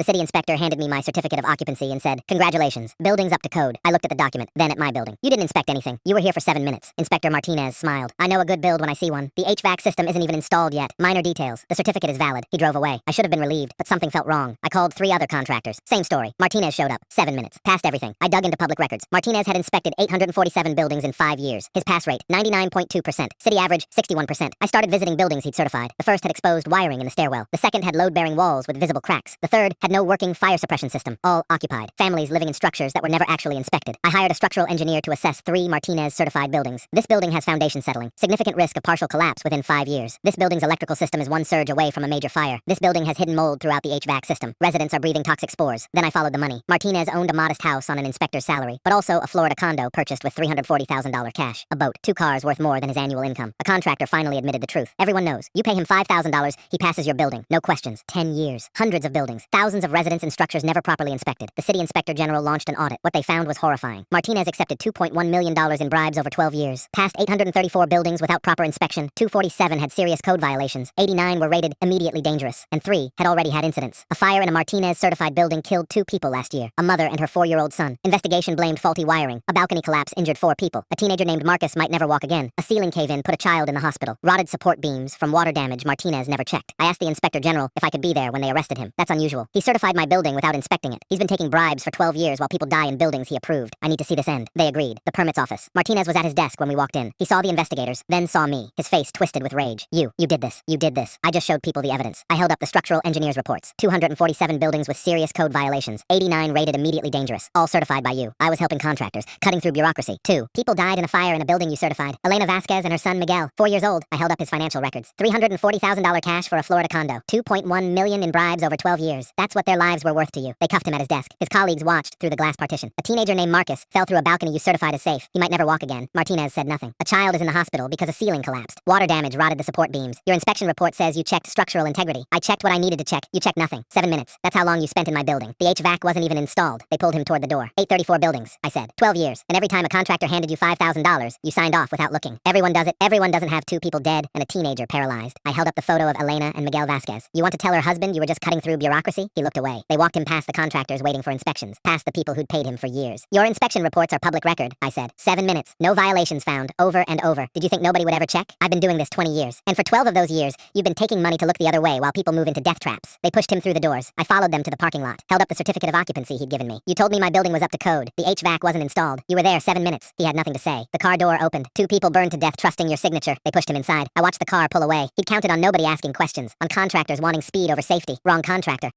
The city inspector handed me my certificate of occupancy and said, "Congratulations, building's up to code." I looked at the document, then at my building. "You didn't inspect anything. You were here for 7 minutes." Inspector Martinez smiled. "I know a good build when I see one. The HVAC system isn't even installed yet. Minor details. The certificate is valid." He drove away. I should have been relieved, but something felt wrong. I called 3 other contractors. Same story. Martinez showed up. 7 minutes. Passed everything. I dug into public records. Martinez had inspected 847 buildings in 5 years. His pass rate, 99.2%. City average, 61%. I started visiting buildings he'd certified. The first had exposed wiring in the stairwell. The second had load-bearing walls with visible cracks. The third had no working fire suppression system. All occupied. Families living in structures that were never actually inspected. I hired a structural engineer to assess 3 Martinez-certified buildings. This building has foundation settling. Significant risk of partial collapse within 5 years. This building's electrical system is 1 surge away from a major fire. This building has hidden mold throughout the HVAC system. Residents are breathing toxic spores. Then I followed the money. Martinez owned a modest house on an inspector's salary, but also a Florida condo purchased with $340,000 cash. A boat, 2 cars worth more than his annual income. A contractor finally admitted the truth. Everyone knows. You pay him $5,000, he passes your building. No questions. 10 years. Hundreds of buildings. Thousands of residents and structures never properly inspected. The city inspector general launched an audit. What they found was horrifying. Martinez accepted $2.1 million in bribes over 12 years. Passed 834 buildings without proper inspection. 247 had serious code violations. 89 were rated immediately dangerous. And 3 had already had incidents. A fire in a Martinez-certified building killed 2 people last year. A mother and her 4-year-old son. Investigation blamed faulty wiring. A balcony collapse injured 4 people. A teenager named Marcus might never walk again. A ceiling cave-in put a child in the hospital. Rotted support beams from water damage Martinez never checked. I asked the inspector general if I could be there when they arrested him. That's unusual. He certified my building without inspecting it. He's been taking bribes for 12 years while people die in buildings he approved. I need to see this end. They agreed. The permits office. Martinez was at his desk when we walked in. He saw the investigators, then saw me. His face twisted with rage. You did this. You did this. I just showed people the evidence. I held up the structural engineer's reports. 247 buildings with serious code violations. 89 rated immediately dangerous. All certified by you. I was helping contractors, cutting through bureaucracy. 2 people died in a fire in a building you certified. Elena Vasquez and her son Miguel, 4 years old. I held up his financial records. $340,000 cash for a Florida condo. $2.1 million in bribes over 12 years. That's what their lives were worth to you. They cuffed him at his desk. His colleagues watched through the glass partition. A teenager named Marcus fell through a balcony you certified as safe. He might never walk again. Martinez said nothing. A child is in the hospital because a ceiling collapsed. Water damage rotted the support beams. Your inspection report says you checked structural integrity. I checked what I needed to check. You checked nothing. 7 minutes. That's how long you spent in my building. The HVAC wasn't even installed. They pulled him toward the door. 834 buildings, I said. 12 years. And every time a contractor handed you $5,000, you signed off without looking. Everyone does it. Everyone doesn't have 2 people dead and a teenager paralyzed. I held up the photo of Elena and Miguel Vasquez. You want to tell her husband you were just cutting through bureaucracy? He looked away. They walked him past the contractors waiting for inspections, past the people who'd paid him for years. Your inspection reports are public record, I said. 7 minutes. No violations found. Over and over. Did you think nobody would ever check? I've been doing this 20 years. And for 12 of those years, you've been taking money to look the other way while people move into death traps. They pushed him through the doors. I followed them to the parking lot. Held up the certificate of occupancy he'd given me. You told me my building was up to code. The HVAC wasn't installed. You were there 7 minutes. He had nothing to say. The car door opened. 2 people burned to death trusting your signature. They pushed him inside. I watched the car pull away. He'd counted on nobody asking questions. On contractors wanting speed over safety. Wrong contractor.